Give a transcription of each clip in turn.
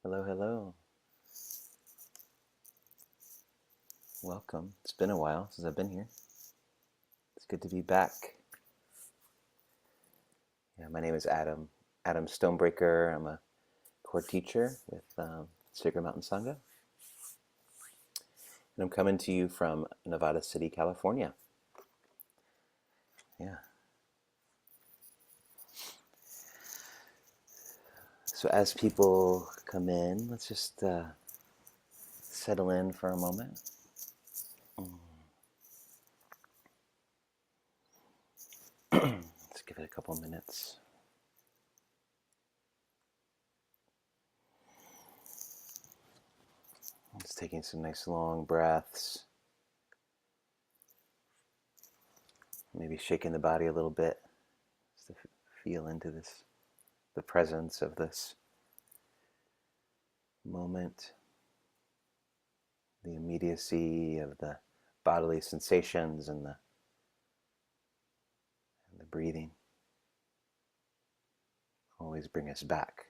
Hello, hello. Welcome. It's been a while since I've been here. It's good to be back. Yeah, my name is Adam Stonebraker. I'm a core teacher with Sacred Mountain Sangha. And I'm coming to you from Nevada City, California. Yeah. So as people come in, let's just settle in for a moment. Let's give it a couple minutes. Just taking some nice long breaths. Maybe shaking the body a little bit just to feel into this, the presence of this moment, the immediacy of the bodily sensations and the breathing always bring us back.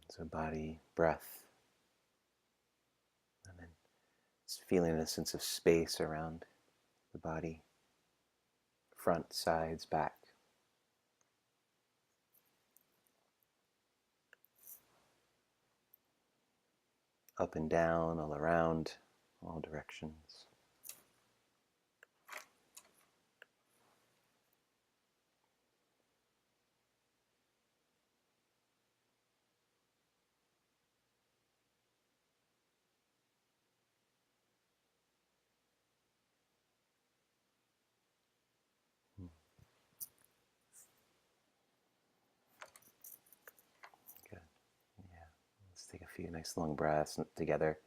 So body, breath, and then just feeling a sense of space around the body, front, sides, back. Up and down, all around, all directions. Good. Yeah. Let's take a few nice long breaths together.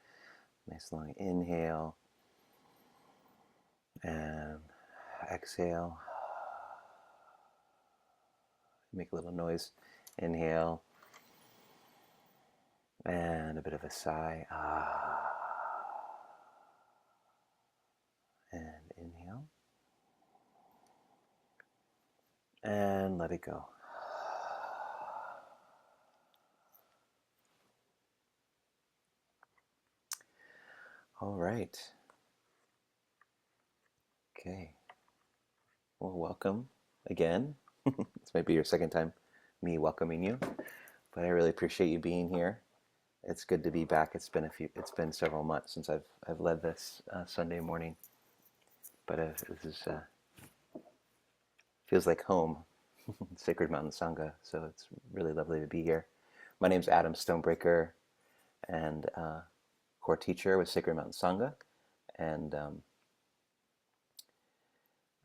Nice long inhale and exhale. Make a little noise. Inhale. And a bit of a sigh. And inhale. And let it go. All right. Okay. Well, welcome again. This might be your second time me welcoming you, but I really appreciate you being here. It's good to be back. It's been several months since I've led this Sunday morning, but this is feels like home, Sacred Mountain Sangha. So it's really lovely to be here. My name's Adam Stonebraker, and core teacher with Sacred Mountain Sangha, and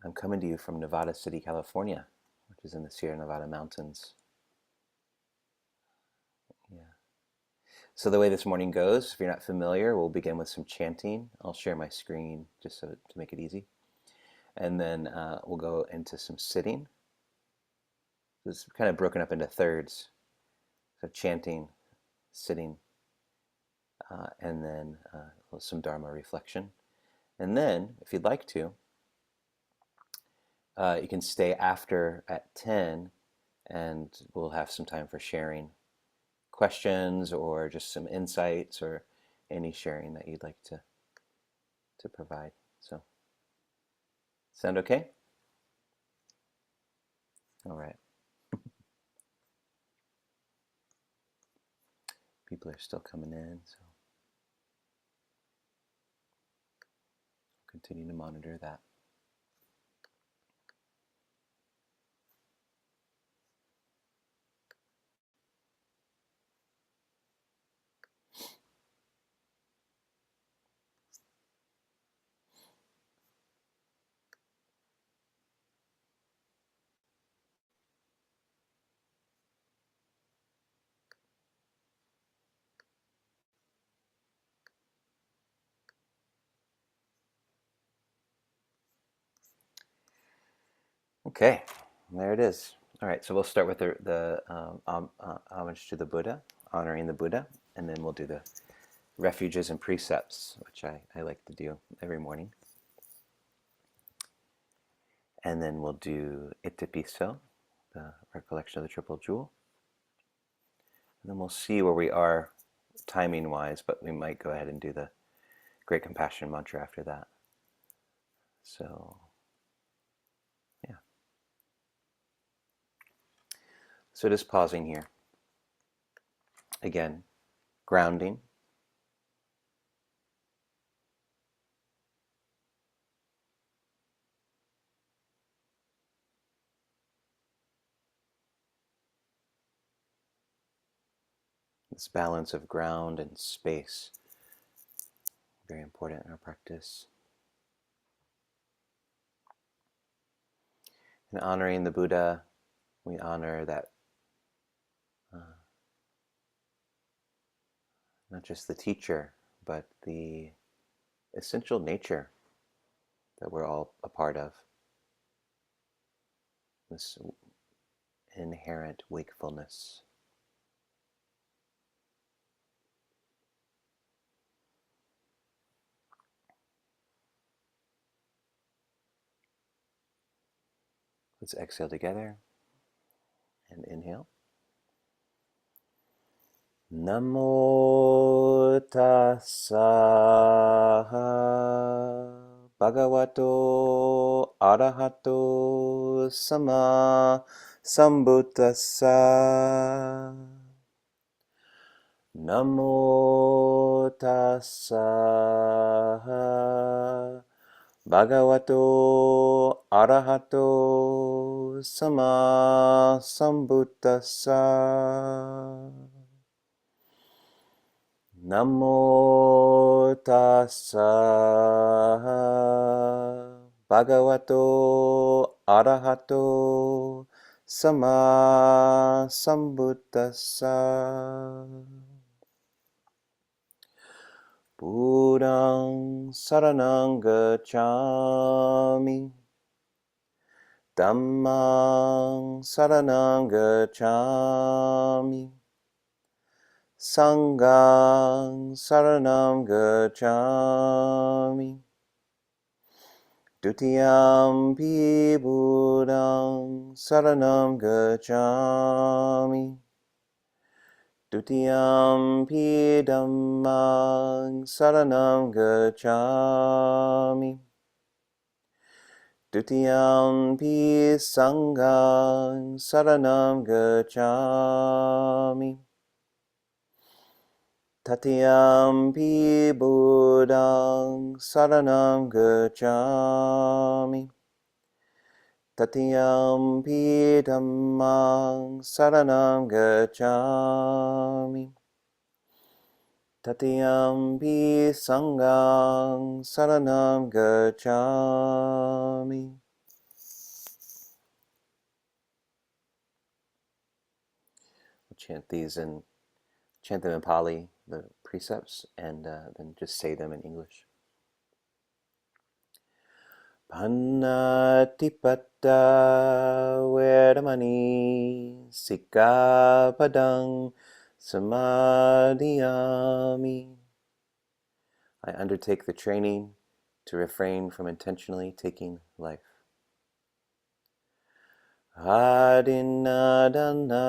I'm coming to you from Nevada City, California, which is in the Sierra Nevada mountains. Yeah. So the way this morning goes, if you're not familiar, we'll begin with some chanting. I'll share my screen just to make it easy. And then we'll go into some sitting. It's kind of broken up into thirds. So chanting, sitting, and then some Dharma reflection. And then, if you'd like to, you can stay after at 10, and we'll have some time for sharing questions or just some insights or any sharing that you'd like to provide. So, sound okay? All right. People are still coming in, so I'll continue to monitor that. Okay, there it is. All right, so we'll start with the homage to the Buddha, honoring the Buddha, and then we'll do the refuges and precepts, which I like to do every morning. And then we'll do Itapiso, the recollection of the Triple Jewel. And then we'll see where we are timing-wise, but we might go ahead and do the Great Compassion Mantra after that. So, yeah. So just pausing here. Again, grounding. This balance of ground and space, very important in our practice. In honoring the Buddha, we honor that not just the teacher, but the essential nature that we're all a part of. This inherent wakefulness. Let's exhale together and inhale. Namo tassa bhagavato arahato sama sambuddhassa. Namo tassa bhagavato arahato sama sambuddhassa. Namo tassa bhagavato arahato sama sambuddhassa. Buddhaṃ saranang gacchāmi, Dhammaṃ saranang gacchāmi, Sanghaṃ saranam gacchāmi, Dutiyampi Buddhaṃ saranam gacchāmi, Dutiyampi Dhammaṃ saranam gacchāmi, Dutiyampi Sanghaṃ saranam gacchāmi, Tatiyampi Buddhaṃ saranam gacchāmi, Tatiyampi Dhammaṃ saranam gacchāmi, Tatiyampi Sanghaṃ saranam gacchāmi. We'll chant them in Pali, the precepts, and then just say them in English. Pannatipatta vedamani sikkhapadang samadhiyami. I undertake the training to refrain from intentionally taking life. Adinadana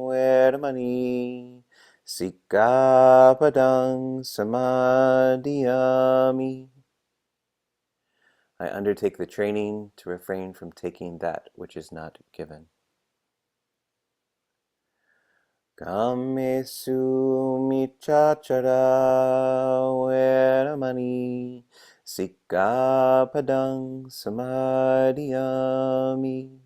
vedamani sikkhapadang samadhiyami. I undertake the training to refrain from taking that which is not given. Kammesu miccācara vedamani sikkhapadang samadhiyami.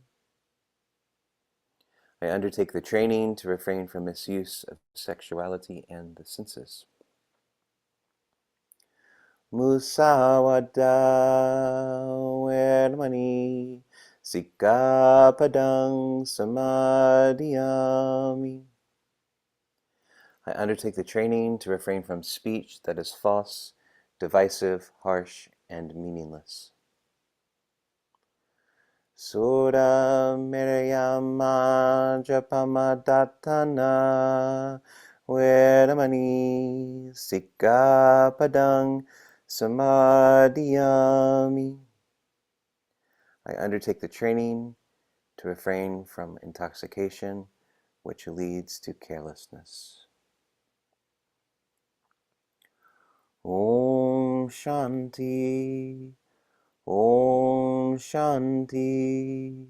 I undertake the training to refrain from misuse of sexuality and the senses. Musawada vedamani sikkhapadang samadhiyami. I undertake the training to refrain from speech that is false, divisive, harsh, and meaningless. Sura Mirayama Japamadatana Vedamani Sikapadang Samadhiyami. I undertake the training to refrain from intoxication, which leads to carelessness. Om Shanti, Om Shanti,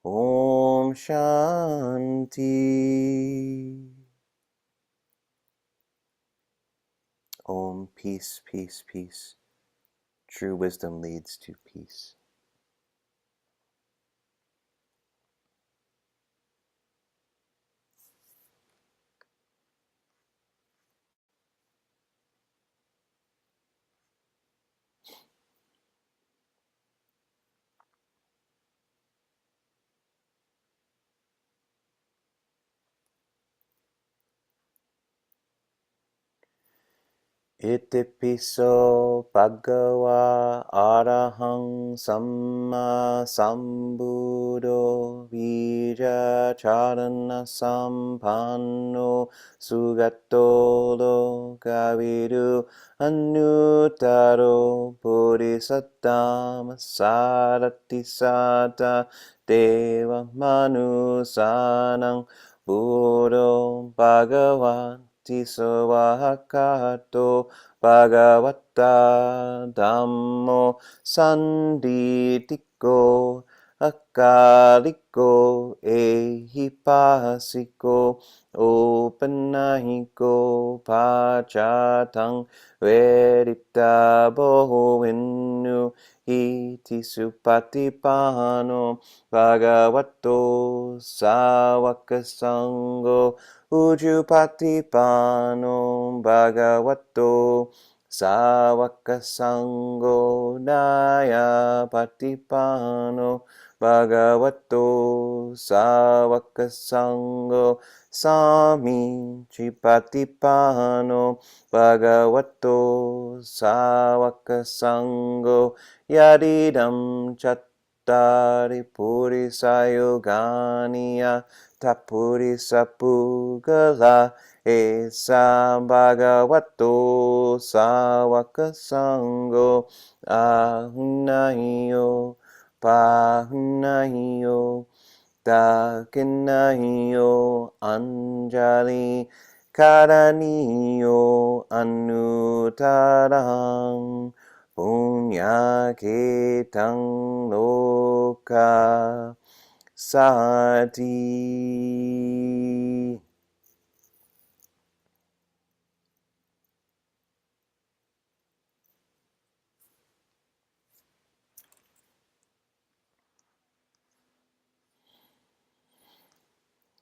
Om Shanti. Om, peace, peace, peace. True wisdom leads to peace. Itipiso bhagava arahang samma sambuddho vijja charana sampanno sugato lokavidu anuttaro bodhisattva sarati sata deva manusanang buddho bhagavan Tisvahakato Bhagavata Dhammo Sanditiko Akaliko Ehipasiko Opanahiko Pachatang Vedita Bohinu Iti Supatipano Bhagavato Sawakasango Ujupatipano Bhagavato Sawakasango Naya Patipano Bhagavato Sawakasango Sami Chipatipano Bhagavato Sawakasango Yadidam Chattari Purisayogania Tapuri sapugala esa bhagavato sawakasango ahunayo pahunayo takinayo anjali karaniyo anutarang punyaketang loka Sati.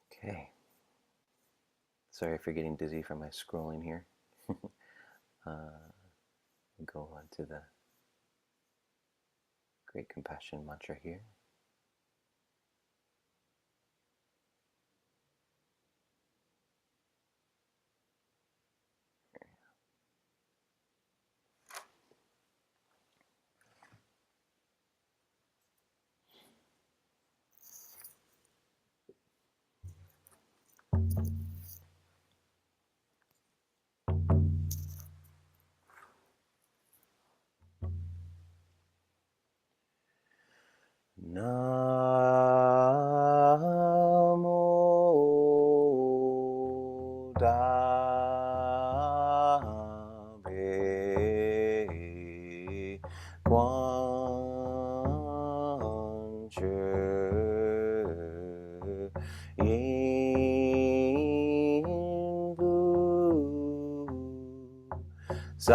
Okay. Sorry for getting dizzy from my scrolling here. Go on to the Great Compassion mantra here. Namo Dave Quan Chu Yin Bu Sa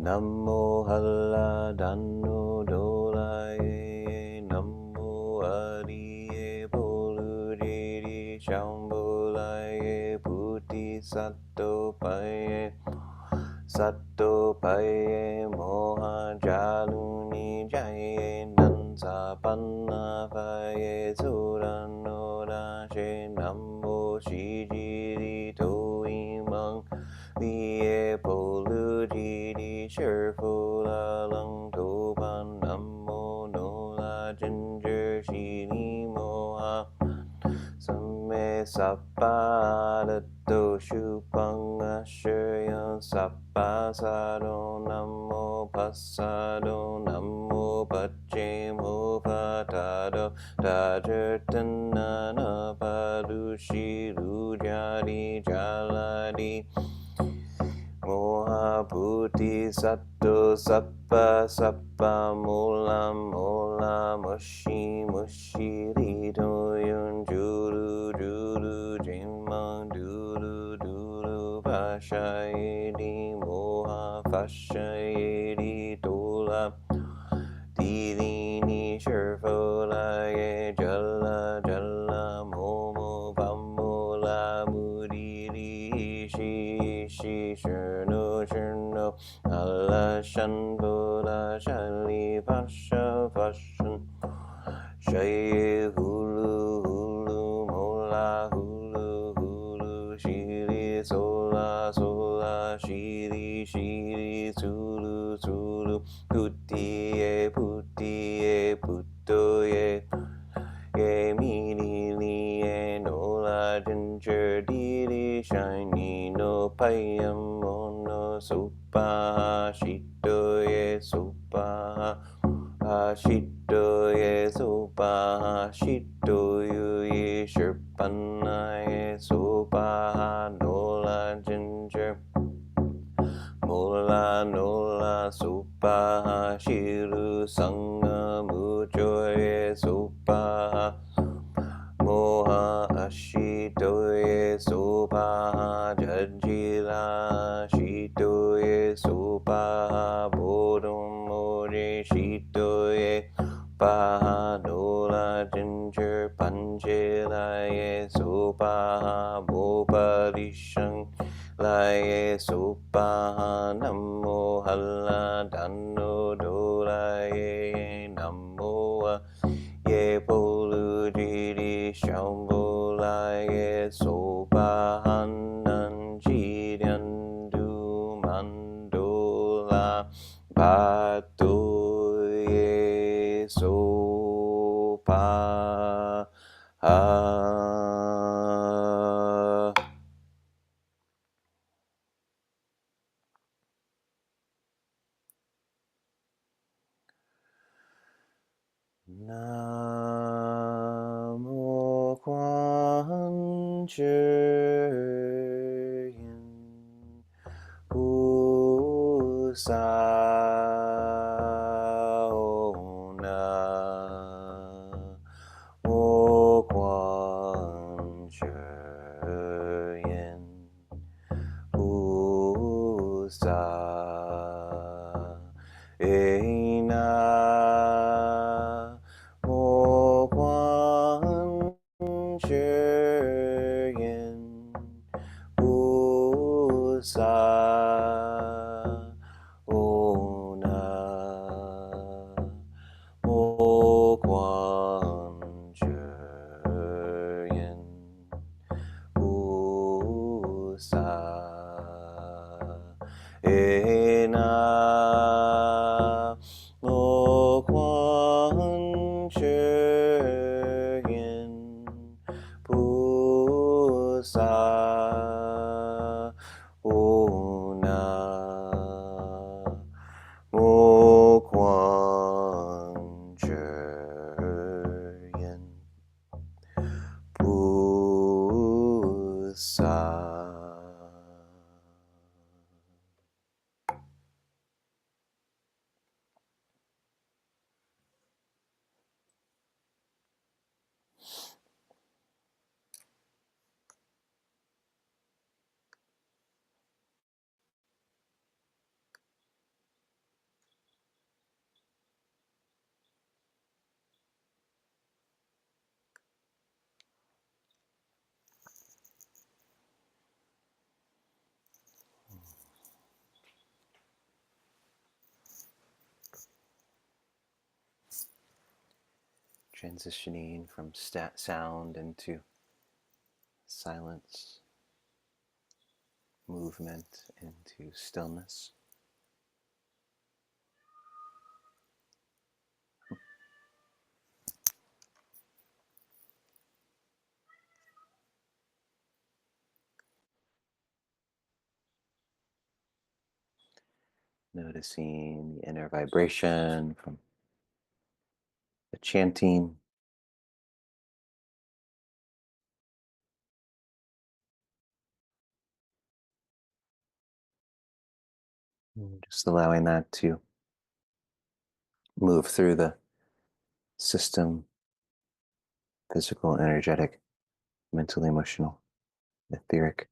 Namo Halla Danno Dolaye Namo Ariye Bolujiri Shambolaye Puti Sato Paye Moha Jaluni Jaye Nansa Panna Paye Surano Rashe Namo Shijiri Toimang Liye Polujiri Sherfula Lung Toban Namo Nola Ginger Shini Moha Samme Sappa To Shupang Asheryan Sappa Sado Namo Passado Namo Pachemo Patado Tajertanana Padushi Rujari Jaladi Moha Puti Sato Sappa Mola Mushi Rito Yun Juru Jinmang Duru Vashayedi Moha Vashayedi Tola Dilini Sherfolaye Jala Momo Pamola Mudiri Shi Shurno Allah Shanbola Shali Fashan Shay Hulu Mola Hulu Shiri Sola Shiri Sulu Putie Putoye Ye Mini Nola Ginger Diri Shiny No Payam Mono Sopa Shitoye Sopa Shitoye Sopa Shitoye Sherpanaye Sopa Nola Ginger Mola Nola Sopa Shiru Sangha Mujoye Sopa Moha Ashitoye Sopa Jajila Shitoye Sopa Bodum Mori Shitoye Paha Nola Ginger Panjelaye Sopa Boparishang Laye Sopa Namo Halla Danno Dolaye Namo Ye Polujiri Shambolaye Sopa Hanan Jidyandu Mandola Patoye Sopa Namo Quan Yin Usao Mo Quan Yin Usa Eina Mo Quan Yin Usa transitioning from sound into silence, movement into stillness. Noticing the inner vibration from the chanting. And just allowing that to move through the system, physical, energetic, mental, emotional, etheric.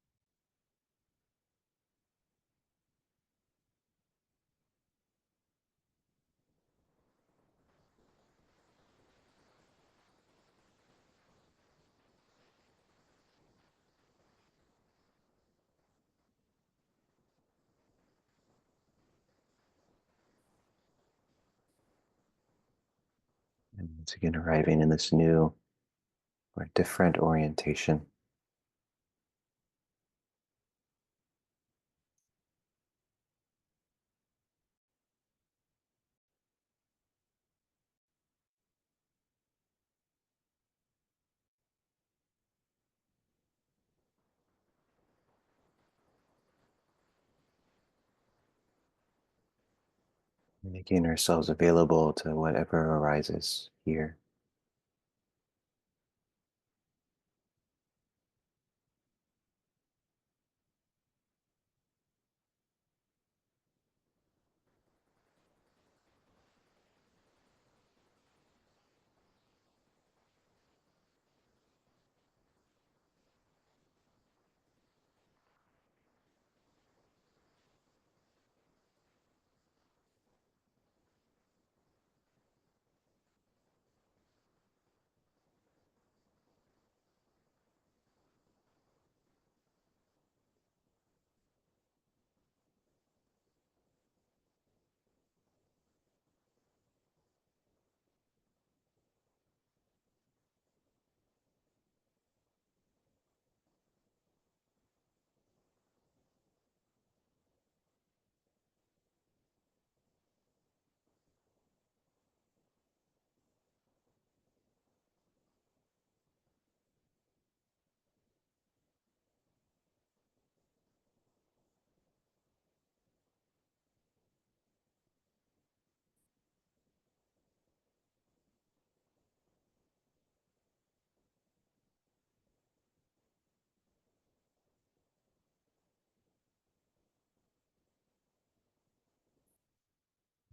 And once again, arriving in this new or different orientation. Making ourselves available to whatever arises here.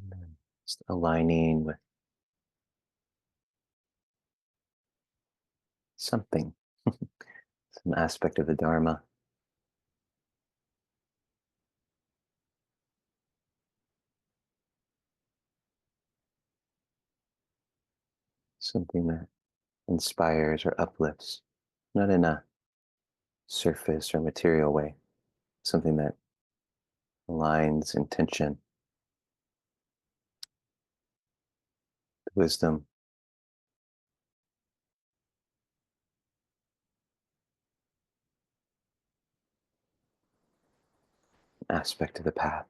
And then just aligning with something, some aspect of the Dharma, something that inspires or uplifts, not in a surface or material way, something that aligns intention, wisdom, aspect of the path.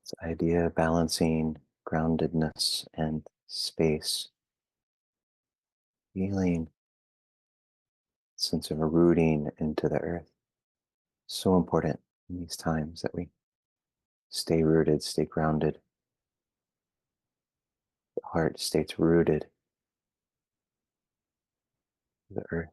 This idea of balancing groundedness and space, feeling a sense of rooting into the earth. So important in these times that we stay rooted, stay grounded. The heart stays rooted to the earth.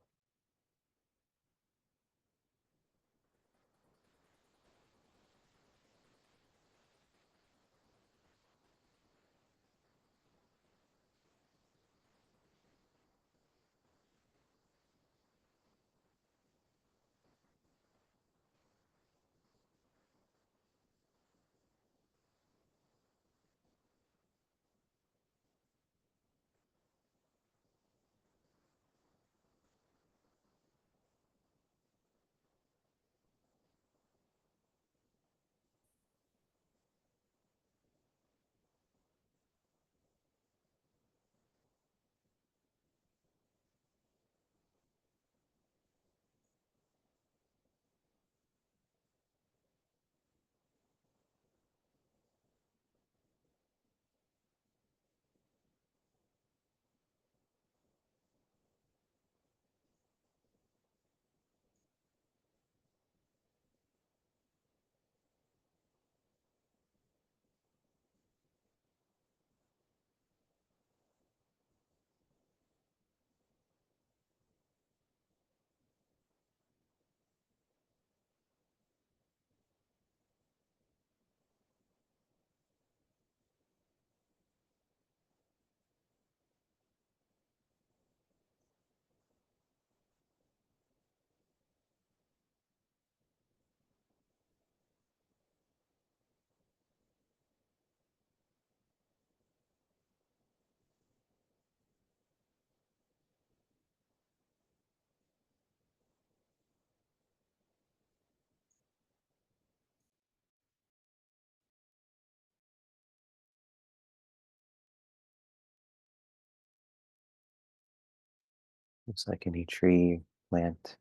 It's like any tree, plant,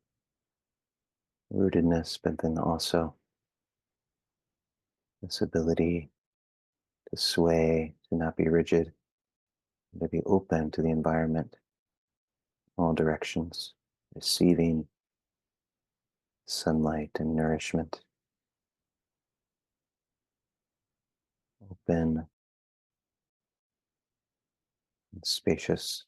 rootedness, but then also this ability to sway, to not be rigid, to be open to the environment, all directions, receiving sunlight and nourishment, open and spacious.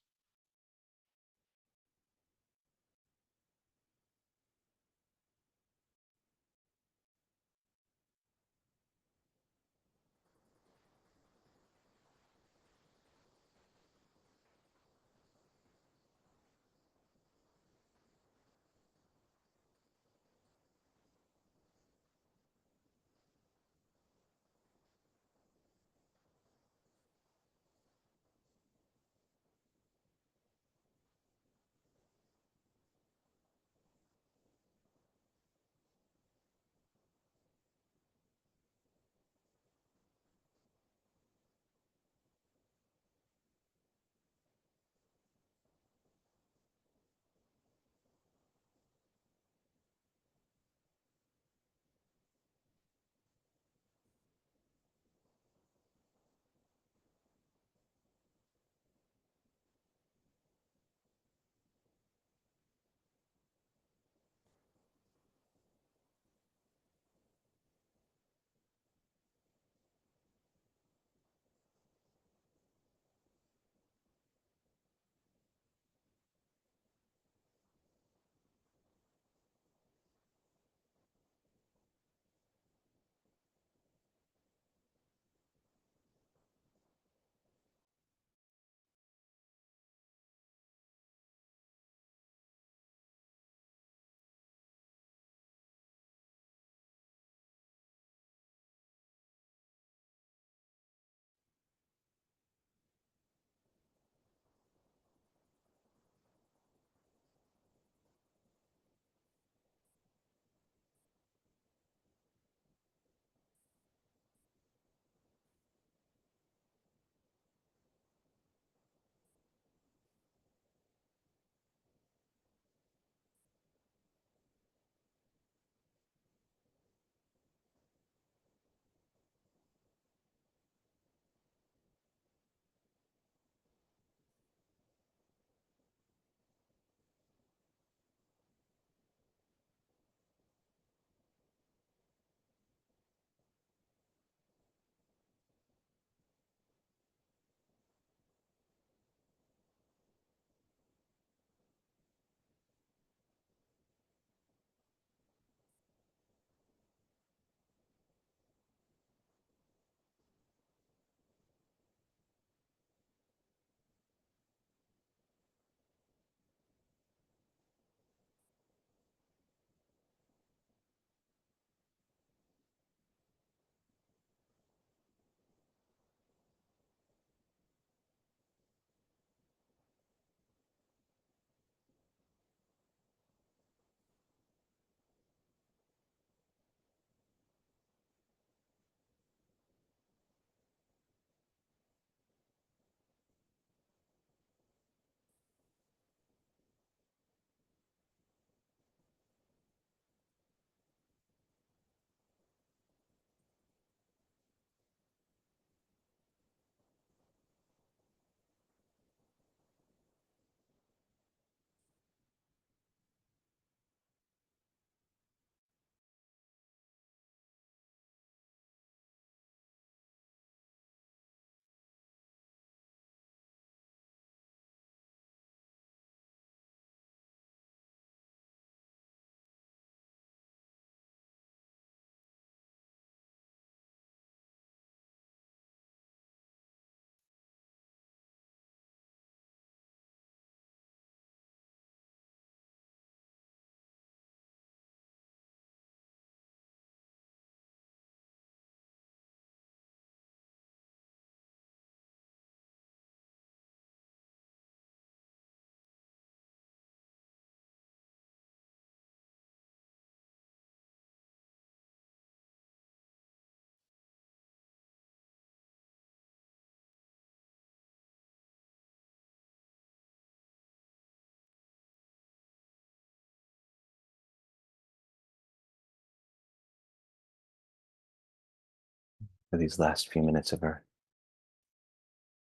for these last few minutes of our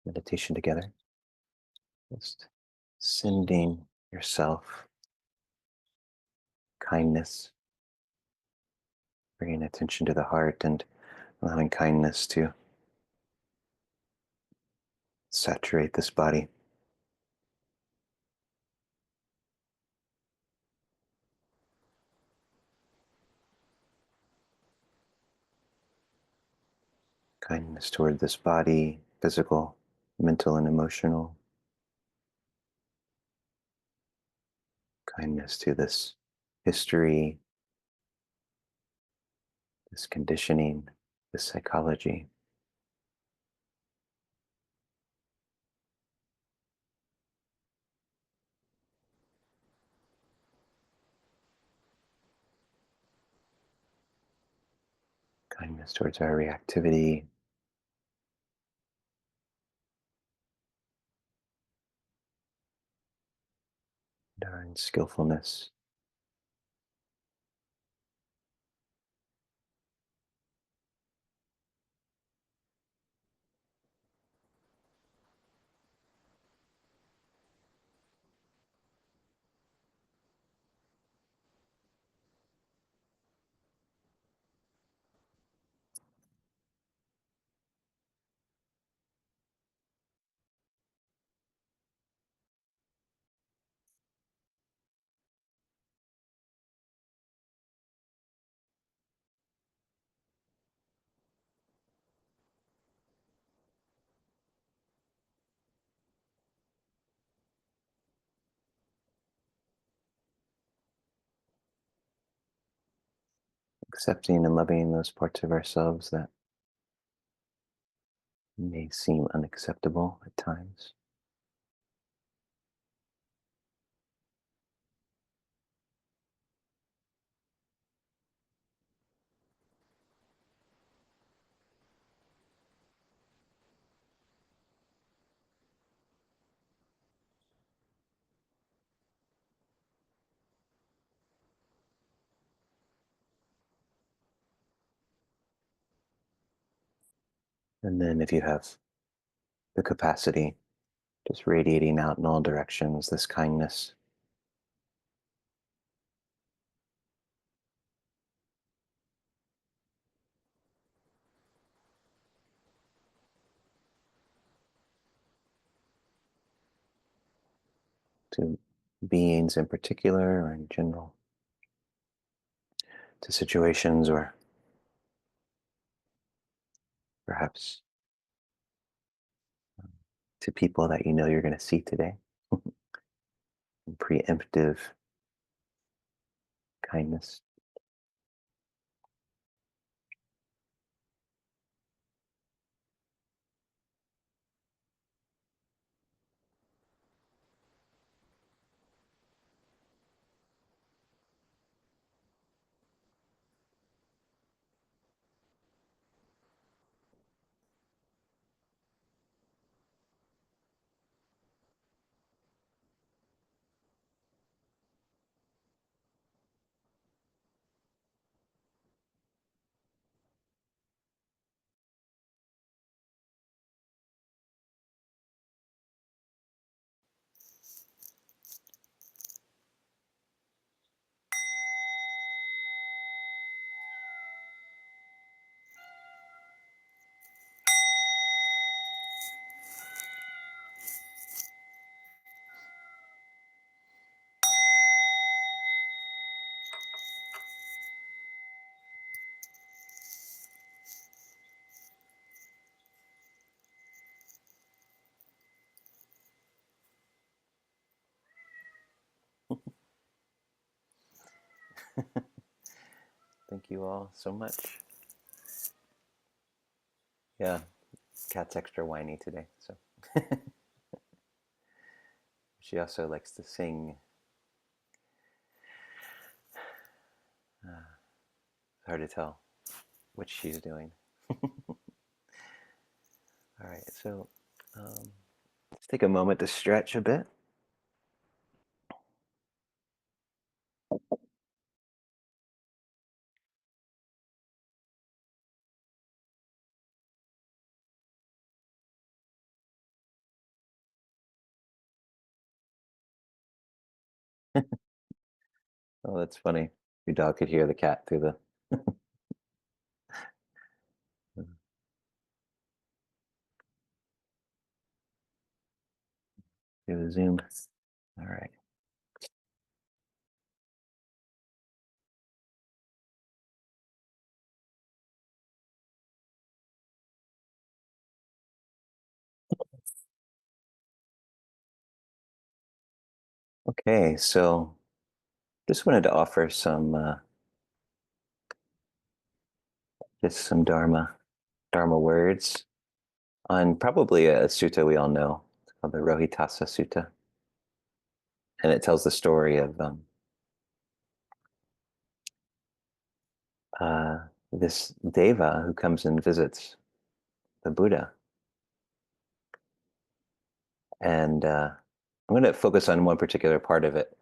meditation together. Just sending yourself kindness, bringing attention to the heart and allowing kindness to saturate this body. Kindness toward this body, physical, mental, and emotional. Kindness to this history, this conditioning, this psychology. Kindness towards our reactivity, and our unskillfulness. Accepting and loving those parts of ourselves that may seem unacceptable at times. And then if you have the capacity, just radiating out in all directions, this kindness. To beings in particular or in general, to situations or perhaps to people that you know you're going to see today. Preemptive kindness. Thank you all so much. Yeah, cat's extra whiny today, so she also likes to sing. It's hard to tell what she's doing. All right, so let's take a moment to stretch a bit. Oh, that's funny. Your dog could hear the cat through the through the Zoom. All right. Okay, so just wanted to offer some just some Dharma words on probably a sutta we all know. It's called the Rohitassa Sutta, and it tells the story of uh, this deva who comes and visits the Buddha, and I'm going to focus on one particular part of it,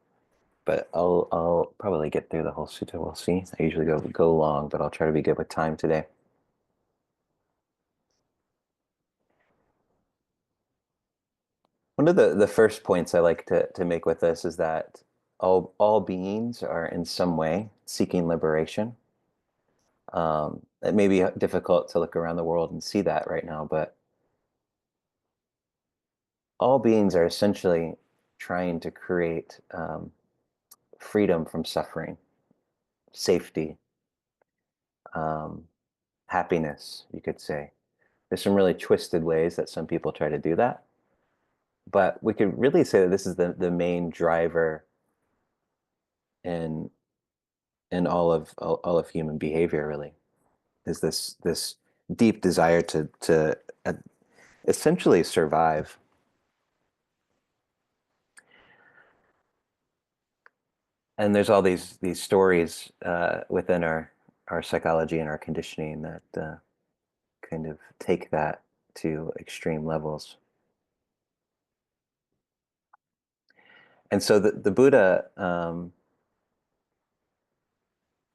but I'll probably get through the whole sutta. We'll see. I usually go long, but I'll try to be good with time today. One of the first points I like to make with this is that all beings are in some way seeking liberation. It may be difficult to look around the world and see that right now, but all beings are essentially trying to create freedom from suffering, safety, um, happiness, you could say. There's some really twisted ways that some people try to do that, but we could really say that this is the main driver in all of human behavior, really, is this deep desire to essentially survive. And there's all these stories within our psychology and our conditioning that kind of take that to extreme levels. And so the Buddha,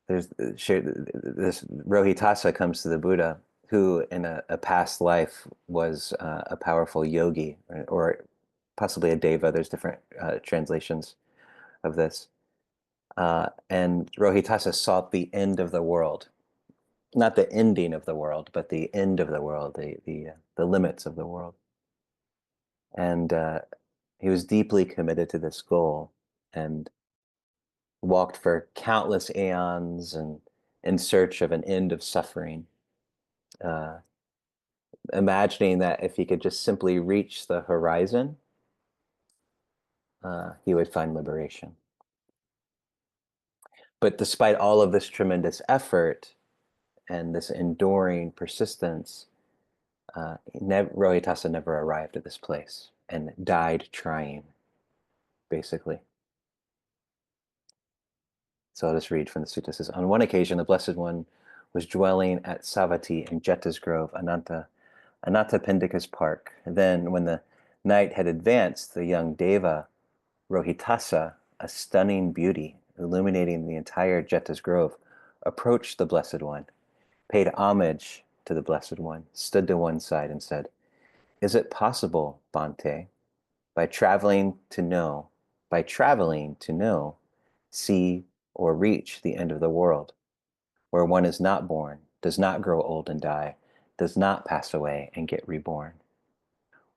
there's this Rohitassa comes to the Buddha, who in a past life was a powerful yogi, or possibly a deva. There's different translations of this. And Rohitassa sought the end of the world, not the ending of the world, but the end of the world, the limits of the world. And he was deeply committed to this goal and walked for countless aeons and in search of an end of suffering, uh, imagining that if he could just simply reach the horizon, he would find liberation. But despite all of this tremendous effort and this enduring persistence, Rohitasa never arrived at this place and died trying, basically. So I'll just read from the sutta. It says, on one occasion, the Blessed One was dwelling at Savati in Jeta's Grove, Anathapindika's park. Then, when the night had advanced, the young Deva, Rohitasa, a stunning beauty, illuminating the entire Jeta's Grove, approached the Blessed One, paid homage to the Blessed One, stood to one side, and said, is it possible, Bhante, by traveling to know, by traveling to know, see, or reach the end of the world, where one is not born, does not grow old and die, does not pass away and get reborn,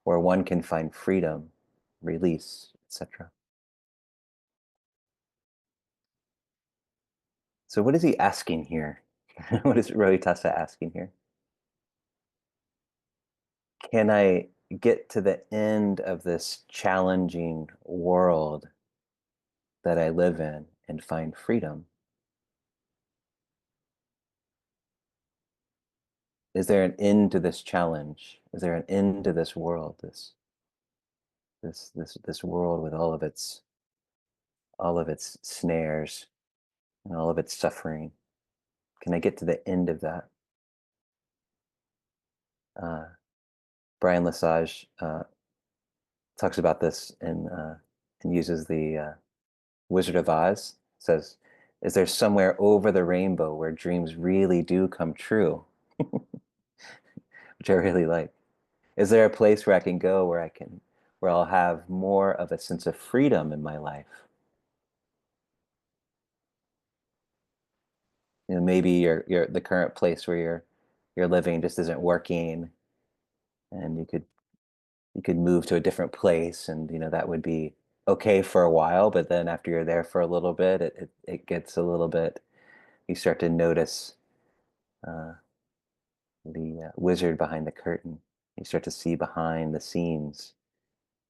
where one can find freedom, release, etc. So what is he asking here? What is Rohitasa asking here? Can I get to the end of this challenging world that I live in and find freedom? Is there an end to this challenge? Is there an end to this world, this world with all of its snares and all of its suffering? Can I get to the end of that? Uh, Brian Lesage talks about this and uses the Wizard of Oz. Says, "Is there somewhere over the rainbow where dreams really do come true?" Which I really like. Is there a place where I can go where I'll have more of a sense of freedom in my life? Maybe your the current place where you're living just isn't working, and you could move to a different place, and that would be okay for a while, but then after you're there for a little bit, it gets a little bit. You start to notice uh, the wizard behind the curtain. You start to see behind the scenes,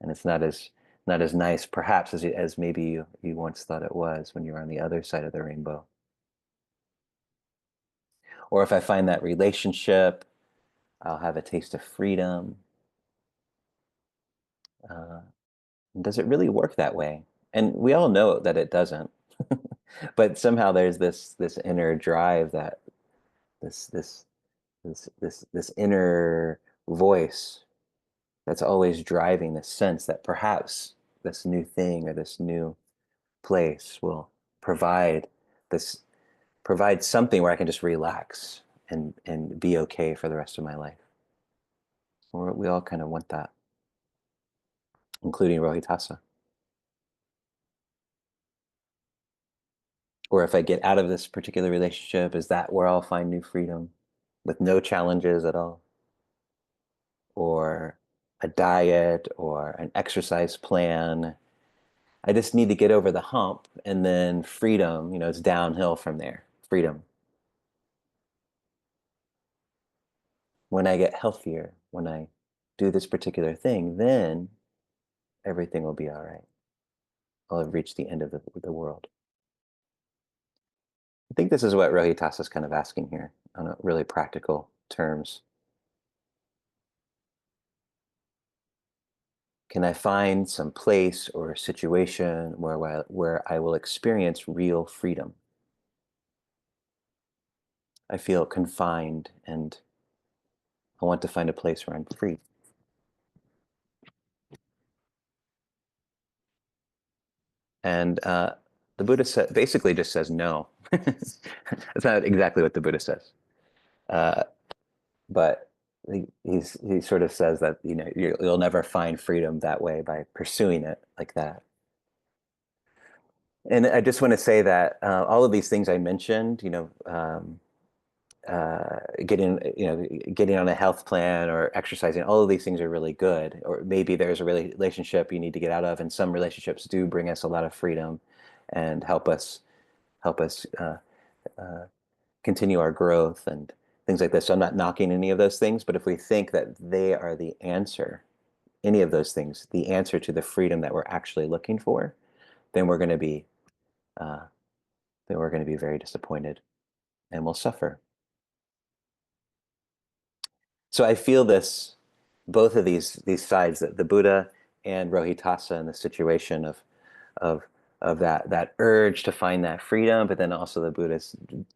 and it's not as nice, perhaps, as maybe you once thought it was when you were on the other side of the rainbow. Or if I find that relationship, I'll have a taste of freedom. Uh, does it really work that way? And we all know that it doesn't. But somehow there's this inner drive, that this this this inner voice that's always driving this sense that perhaps this new thing or this new place will provide this provide something where I can just relax and be okay for the rest of my life. We all kind of want that, including Rohitassa. Or if I get out of this particular relationship, is that where I'll find new freedom with no challenges at all? Or a diet or an exercise plan. I just need to get over the hump, and then freedom, it's downhill from there. Freedom. When I get healthier, when I do this particular thing, then everything will be all right. I'll have reached the end of the world. I think this is what Rohitasa is kind of asking here on a really practical terms. Can I find some place or situation where I will experience real freedom? I feel confined, and I want to find a place where I'm free. And the Buddha basically just says no. That's not exactly what the Buddha says, uh, but he sort of says that you'll never find freedom that way by pursuing it like that. And I just want to say that all of these things I mentioned, getting on a health plan or exercising, all of these things are really good. Or maybe there's a relationship you need to get out of, and some relationships do bring us a lot of freedom and help us continue our growth and things like this. So I'm not knocking any of those things, but if we think that they are the answer, any of those things, the answer to the freedom that we're actually looking for, then we're going to be uh, very disappointed, and we'll suffer. So I feel this, both of these sides, that the Buddha and Rohitassa in the situation of of that urge to find that freedom, but then also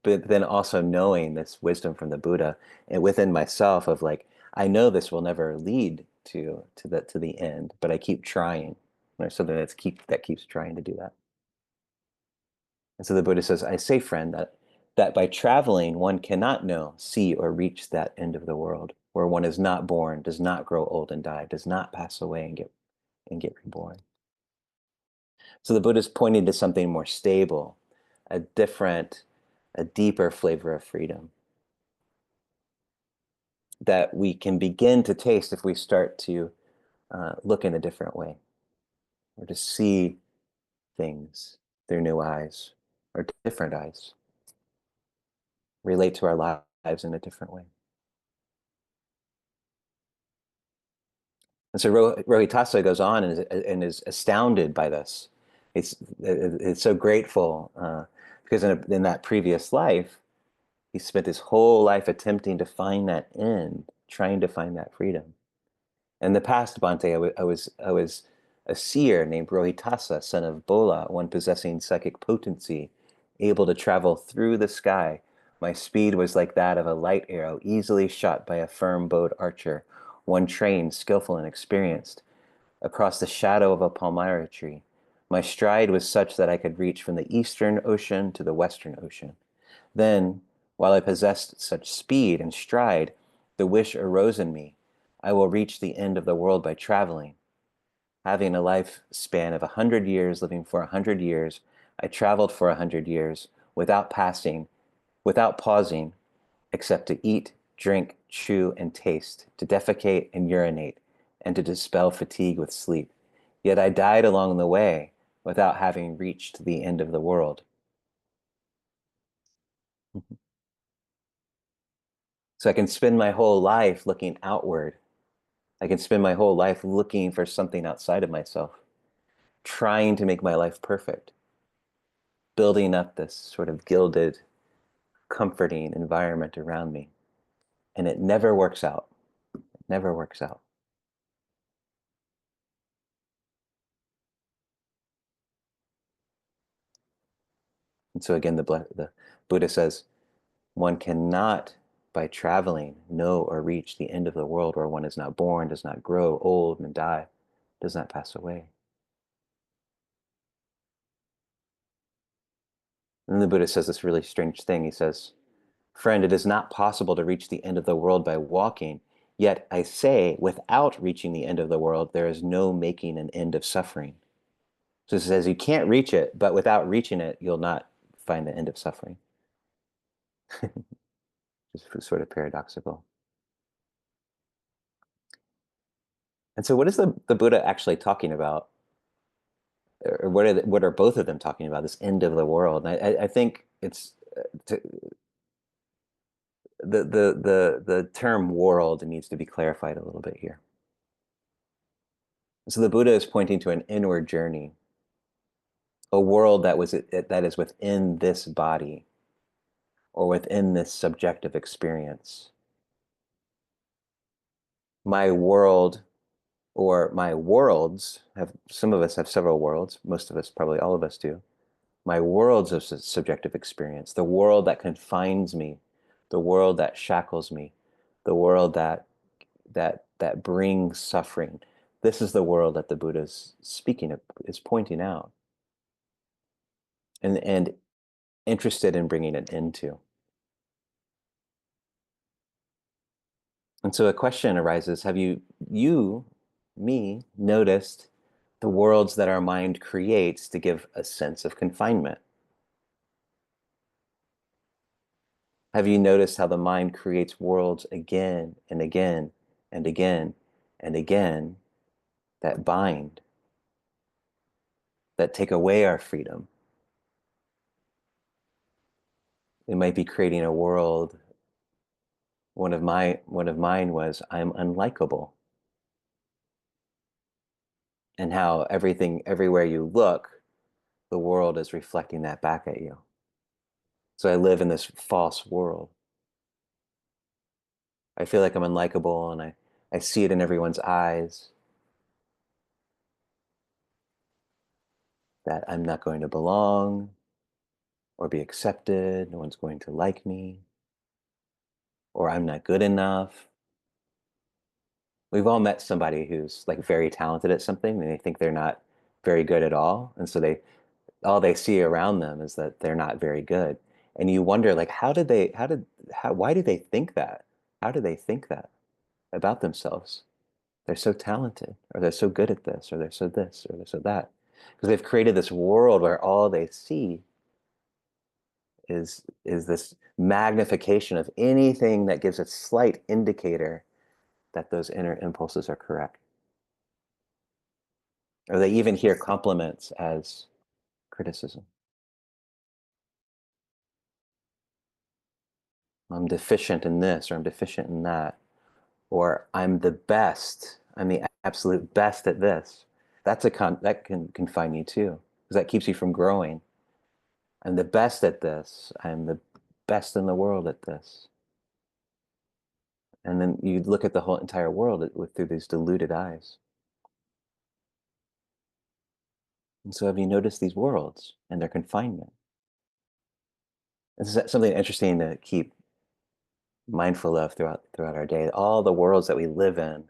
but then also knowing this wisdom from the Buddha, and within myself of like, I know this will never lead to the end, but I keep trying. There's something that keeps trying to do that. And so the Buddha says, I say, friend, that by traveling one cannot know, see, or reach that end of the world, where one is not born, does not grow old and die, does not pass away and get reborn. So the Buddha is pointing to something more stable, a different, a deeper flavor of freedom that we can begin to taste if we start to look in a different way, or to see things through new eyes or different eyes, relate to our lives in a different way. And so Rohitassa goes on and is astounded by this. It's so grateful because in that previous life, he spent his whole life attempting to find that end, trying to find that freedom. In the past, Bhante, I was a seer named Rohitassa, son of Bola, one possessing psychic potency, able to travel through the sky. My speed was like that of a light arrow, easily shot by a firm-bowed archer, one trained, skillful, and experienced, across the shadow of a palmyra tree. My stride was such that I could reach from the eastern ocean to the western ocean. Then, while I possessed such speed and stride, the wish arose in me, I will reach the end of the world by traveling. Having a lifespan of 100 years, living for 100 years, I traveled for 100 years without passing without pausing, except to eat, drink, chew, and taste, to defecate and urinate, and to dispel fatigue with sleep. Yet I died along the way without having reached the end of the world. So I can spend my whole life looking outward. I can spend my whole life looking for something outside of myself, trying to make my life perfect, building up this sort of gilded, comforting environment around me. And it never works out. It never works out. And so again, the Buddha says, one cannot, by traveling, know or reach the end of the world where one is not born, does not grow old and die, does not pass away. And then the Buddha says this really strange thing. He says, friend, it is not possible to reach the end of the world by walking. Yet I say, without reaching the end of the world, there is no making an end of suffering. So it says you can't reach it, but without reaching it, you'll not find the end of suffering. It's sort of paradoxical. And so what is the Buddha actually talking about? Or what are both of them talking about, this end of the world? And I think it's to, the term world needs to be clarified a little bit here. So the Buddha is pointing to an inward journey, a world that is within this body or within this subjective experience. My world or my worlds have, some of us have several worlds, most of us, probably all of us do. My worlds of subjective experience, the world that confines me, the world that shackles me, the world that brings suffering. This is the world that the Buddha is speaking of, is pointing out, and interested in bringing it into. And so a question arises: have me, noticed the worlds that our mind creates to give a sense of confinement? Have you noticed how the mind creates worlds again and again and again and again that bind, that take away our freedom? It might be creating a world. One of mine was, I'm unlikable, and how everywhere you look, the world is reflecting that back at you. So I live in this false world. I feel like I'm unlikable, and I see it in everyone's eyes that I'm not going to belong or be accepted. No one's going to like me, or I'm not good enough. We've all met somebody who's like very talented at something and they think they're not very good at all. And so all they see around them is that they're not very good. And you wonder, like, why do they think that? How do they think that about themselves? They're so talented, or they're so good at this, or they're so this, or they're so that. Because they've created this world where all they see is this magnification of anything that gives a slight indicator that those inner impulses are correct. Or they even hear compliments as criticism. I'm deficient in this, or I'm deficient in that, or I'm the best. I'm the absolute best at this. That can confine you too, because that keeps you from growing. I'm the best at this. I'm the best in the world at this. And then you look at the whole entire world through these deluded eyes. And so have you noticed these worlds and their confinement? This is something interesting to keep mindful of throughout our day. All the worlds that we live in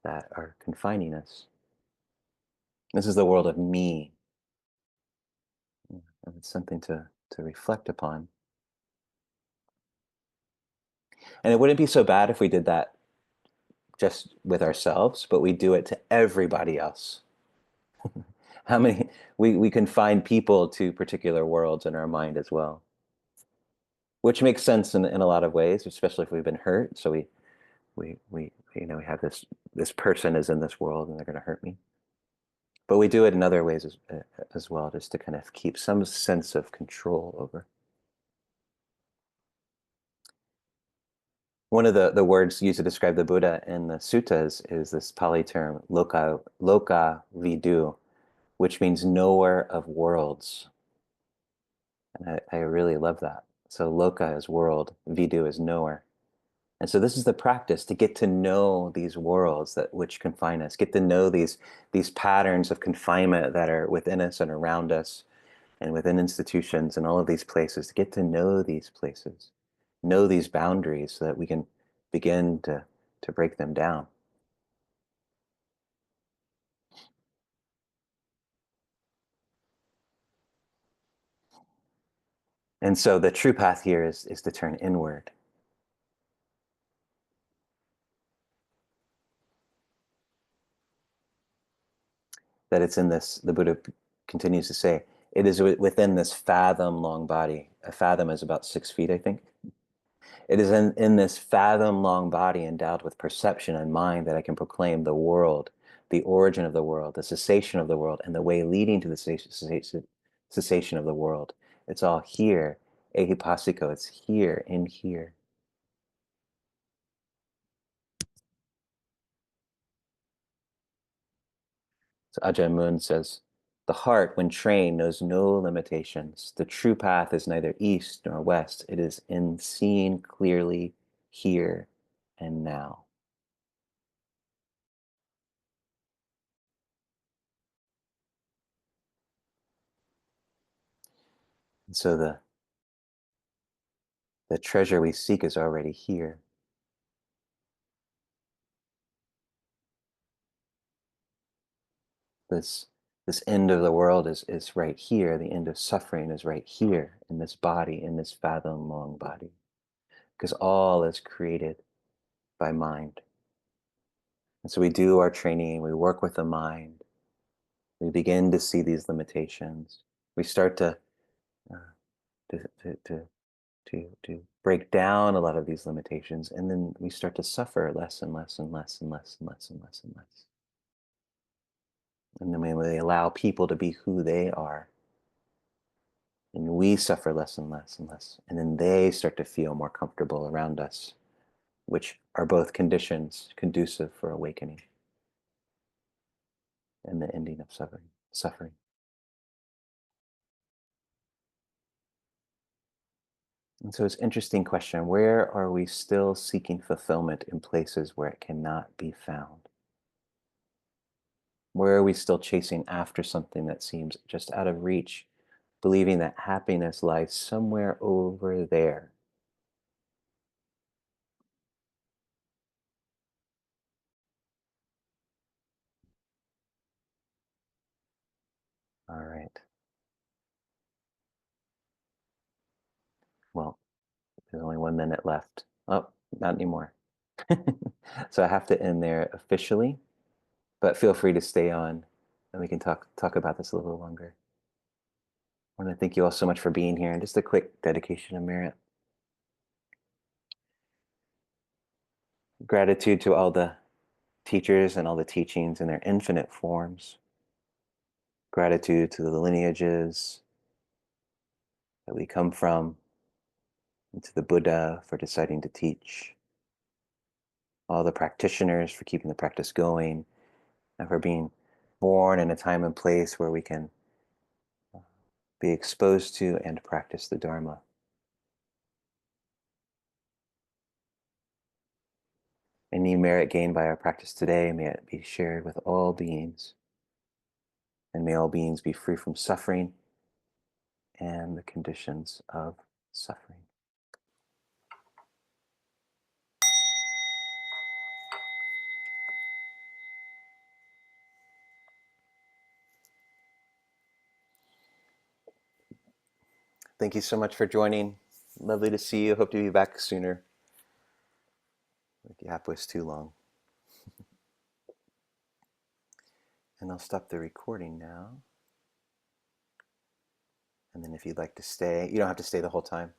that are confining us. This is the world of me. And it's something to reflect upon. And it wouldn't be so bad if we did that just with ourselves, but we do it to everybody else. How many we confine people to particular worlds in our mind as well. which makes sense in a lot of ways, especially if we've been hurt. So we we have this person is in this world and they're going to hurt me. But we do it in other ways as well, just to kind of keep some sense of control over. One of the words used to describe the Buddha in the suttas is this Pali term, loka vidu, which means knower of worlds. And I really love that. So loka is world, vidu is knower. And so this is the practice to get to know these worlds that which confine us, get to know these patterns of confinement that are within us and around us and within institutions and all of these places, to get to know these places, know these boundaries so that we can begin to break them down. And so the true path here is to turn inward. That it's in this, the Buddha continues to say, it is within this fathom long body. A fathom is about 6 feet, I think. It is in this fathom long body endowed with perception and mind that I can proclaim the world, the origin of the world, the cessation of the world, and the way leading to the cessation of the world. It's all here. Ehipassiko, it's here, in here. So Ajahn Mun says, the heart, when trained, knows no limitations. The true path is neither east nor west. It is in seeing clearly here and now. And so the treasure we seek is already here. This this end of the world is right here. The end of suffering is right here in this body, in this fathom long body. Because all is created by mind. And so we do our training, we work with the mind, we begin to see these limitations. We start uh, to, to, to, to break down a lot of these limitations, and then we start to suffer less and less and less and less and less and less and less. And then we allow people to be who they are, and we suffer less and less and less. And then they start to feel more comfortable around us, which are both conditions conducive for awakening and the ending of suffering. And so it's an interesting question. Where are we still seeking fulfillment in places where it cannot be found? Where are we still chasing after something that seems just out of reach, believing that happiness lies somewhere over there? All right. Well, there's only 1 minute left. Oh, not anymore. So I have to end there officially, but feel free to stay on and we can talk about this a little longer. I want to thank you all so much for being here, and just a quick dedication of merit. Gratitude to all the teachers and all the teachings in their infinite forms. Gratitude to the lineages that we come from, and to the Buddha for deciding to teach. All the practitioners for keeping the practice going, and for being born in a time and place where we can be exposed to and practice the Dharma. Any merit gained by our practice today, may it be shared with all beings, and may all beings be free from suffering and the conditions of suffering. Thank you so much for joining. Lovely to see you. Hope to be back sooner. The gap was too long. And I'll stop the recording now. And then if you'd like to stay, you don't have to stay the whole time.